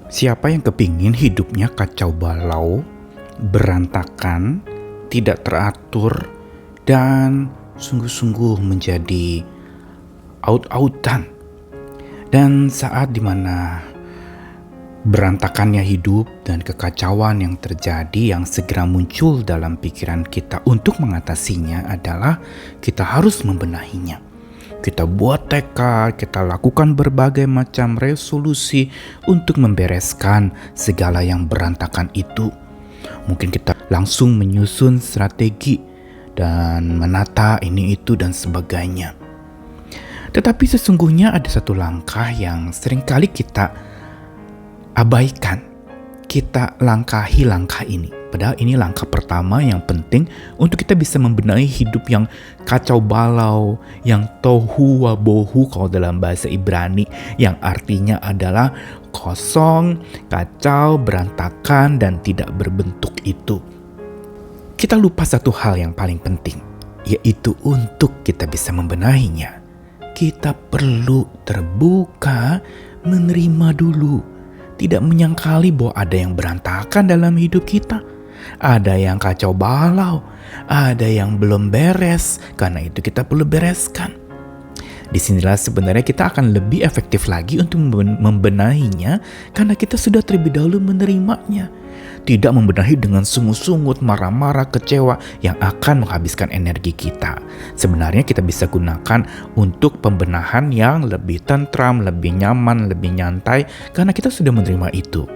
Siapa yang kepingin hidupnya kacau balau, berantakan, tidak teratur, dan sungguh-sungguh menjadi aut-autan. Dan saat dimana berantakannya hidup dan kekacauan yang terjadi yang segera muncul dalam pikiran kita untuk mengatasinya adalah kita harus membenahinya. Kita buat tekad, kita lakukan berbagai macam resolusi untuk membereskan segala yang berantakan itu. Mungkin kita langsung menyusun strategi dan menata ini itu dan sebagainya. Tetapi sesungguhnya ada satu langkah yang seringkali kita abaikan. Kita langkahi langkah ini. Padahal ini langkah pertama yang penting untuk kita bisa membenahi hidup yang kacau balau, yang tohu wabohu kalau dalam bahasa Ibrani, yang artinya adalah kosong, kacau, berantakan, dan tidak berbentuk itu. Kita lupa satu hal yang paling penting, yaitu untuk kita bisa membenahinya, kita perlu terbuka, menerima dulu. Tidak menyangkali bahwa ada yang berantakan dalam hidup kita. Ada yang kacau balau, ada yang belum beres, karena itu kita perlu bereskan. Disinilah sebenarnya kita akan lebih efektif lagi untuk membenahinya karena kita sudah terlebih dahulu menerimanya. Tidak membenahi dengan sungut-sungut, marah-marah, kecewa yang akan menghabiskan energi kita. Sebenarnya kita bisa gunakan untuk pembenahan yang lebih tentram, lebih nyaman, lebih nyantai karena kita sudah menerima itu.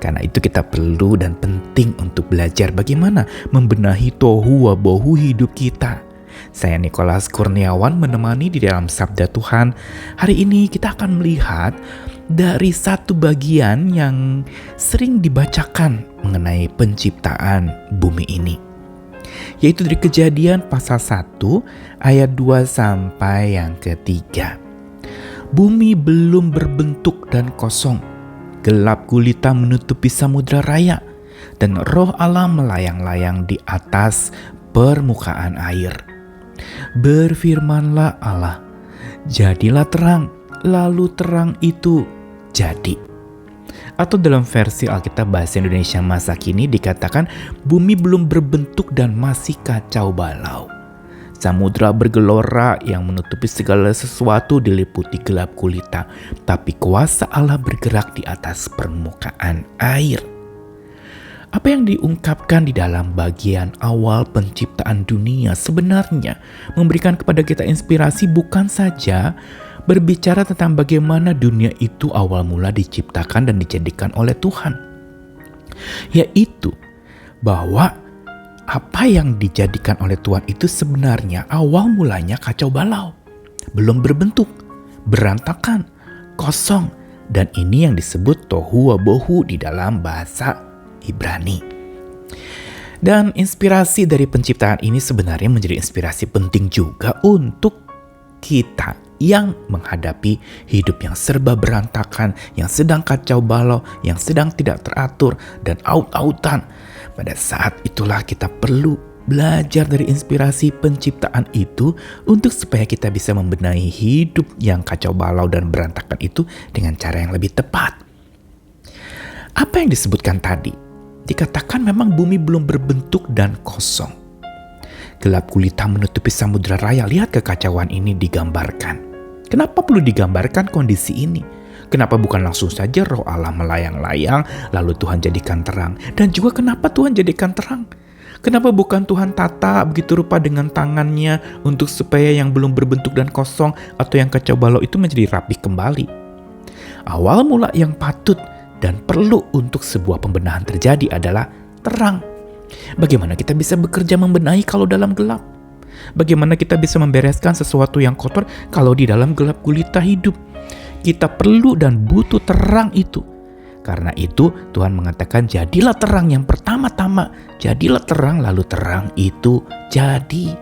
Karena itu kita perlu dan penting untuk belajar bagaimana membenahi tohu wabohu hidup kita. Saya Nicholas Kurniawan menemani di dalam Sabda Tuhan. Hari ini kita akan melihat dari satu bagian yang sering dibacakan mengenai penciptaan bumi ini. Yaitu dari Kejadian pasal 1 ayat 2 sampai yang ketiga. Bumi belum berbentuk dan kosong. Gelap gulita menutupi samudra raya, dan roh Allah melayang-layang di atas permukaan air. Berfirmanlah Allah, jadilah terang, lalu terang itu jadi. Atau dalam versi Alkitab Bahasa Indonesia masa kini dikatakan bumi belum berbentuk dan masih kacau balau. Samudra bergelora yang menutupi segala sesuatu diliputi gelap gulita, tapi kuasa Allah bergerak di atas permukaan air. Apa yang diungkapkan di dalam bagian awal penciptaan dunia sebenarnya memberikan kepada kita inspirasi bukan saja berbicara tentang bagaimana dunia itu awal mula diciptakan dan dijadikan oleh Tuhan, yaitu bahwa apa yang dijadikan oleh Tuhan itu sebenarnya awal mulanya kacau balau, belum berbentuk, berantakan, kosong, dan ini yang disebut tohu wabohu di dalam bahasa Ibrani. Dan inspirasi dari penciptaan ini sebenarnya menjadi inspirasi penting juga untuk kita yang menghadapi hidup yang serba berantakan, yang sedang kacau balau, yang sedang tidak teratur dan aut-autan. Pada saat itulah kita perlu belajar dari inspirasi penciptaan itu untuk supaya kita bisa membenahi hidup yang kacau balau dan berantakan itu dengan cara yang lebih tepat. Apa yang disebutkan tadi? Dikatakan memang bumi belum berbentuk dan kosong. Gelap gulita menutupi samudra raya. Lihat kekacauan ini digambarkan. Kenapa perlu digambarkan kondisi ini? Kenapa bukan langsung saja roh Allah melayang-layang lalu Tuhan jadikan terang? Dan juga kenapa Tuhan jadikan terang? Kenapa bukan Tuhan tata begitu rupa dengan tangannya untuk supaya yang belum berbentuk dan kosong atau yang kacau balau itu menjadi rapi kembali? Awal mula yang patut dan perlu untuk sebuah pembenahan terjadi adalah terang. Bagaimana kita bisa bekerja membenahi kalau dalam gelap? Bagaimana kita bisa membereskan sesuatu yang kotor kalau di dalam gelap gulita hidup? Kita perlu dan butuh terang itu. Karena itu Tuhan mengatakan jadilah terang yang pertama-tama. Jadilah terang lalu terang itu jadi.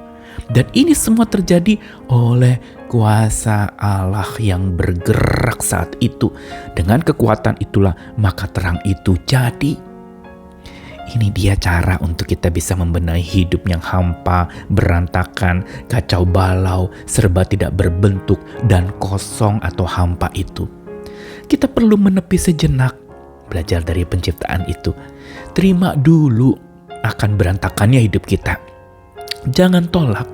Dan ini semua terjadi oleh kuasa Allah yang bergerak saat itu. Dengan kekuatan itulah maka terang itu jadi. Ini dia cara untuk kita bisa membenahi hidup yang hampa, berantakan, kacau balau, serba tidak berbentuk, dan kosong atau hampa itu. Kita perlu menepi sejenak, Belajar dari penciptaan itu. Terima dulu akan berantakannya hidup kita. Jangan tolak.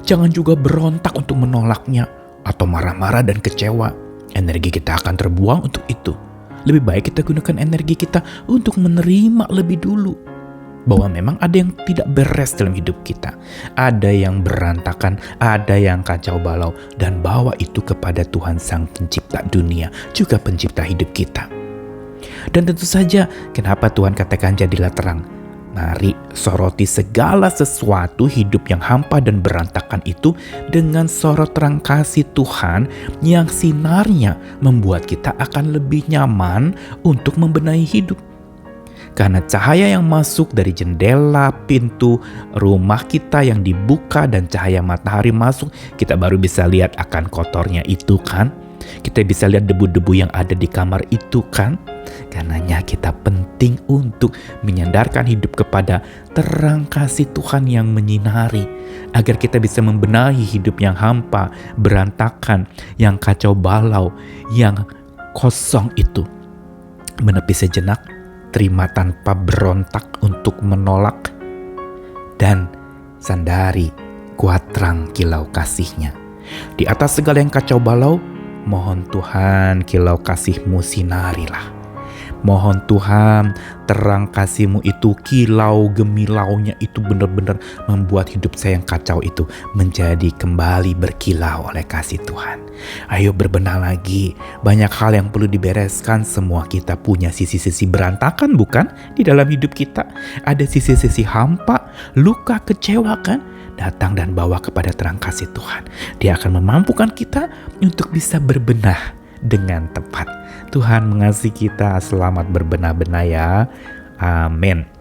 Jangan juga berontak untuk menolaknya atau marah-marah dan kecewa. Energi kita akan terbuang untuk itu. Lebih baik kita gunakan energi kita untuk menerima lebih dulu bahwa memang ada yang tidak beres dalam hidup kita. Ada yang berantakan, ada yang kacau balau, dan bawa itu kepada Tuhan Sang Pencipta dunia, juga pencipta hidup kita. Dan tentu saja, kenapa Tuhan katakan jadilah terang? Mari soroti segala sesuatu hidup yang hampa dan berantakan itu dengan sorot terang kasih Tuhan yang sinarnya membuat kita akan lebih nyaman untuk membenahi hidup. Karena cahaya yang masuk dari jendela, pintu rumah kita yang dibuka dan cahaya matahari masuk, kita baru bisa lihat akan kotornya itu kan? Kita bisa lihat debu-debu yang ada di kamar itu kan? Karenanya kita penting untuk menyandarkan hidup kepada terang kasih Tuhan yang menyinari, agar kita bisa membenahi hidup yang hampa, berantakan, yang kacau balau, yang kosong itu. Menepi sejenak, terima tanpa berontak untuk menolak, dan sandari kuat terang kilau kasih-Nya. Di atas segala yang kacau balau, mohon Tuhan kilau kasih-Mu sinarilah. Mohon Tuhan terang kasih-Mu itu, kilau gemilaunya itu benar-benar membuat hidup saya yang kacau itu menjadi kembali berkilau oleh kasih Tuhan. Ayo berbenah lagi, banyak hal yang perlu dibereskan. Semua kita punya sisi-sisi berantakan bukan? Di dalam hidup kita ada sisi-sisi hampa, luka, kecewa kan? Datang dan bawa kepada terang kasih Tuhan. Dia akan memampukan kita untuk bisa berbenah dengan tepat. Tuhan mengasihi kita, selamat berbenah-benah ya. Amin.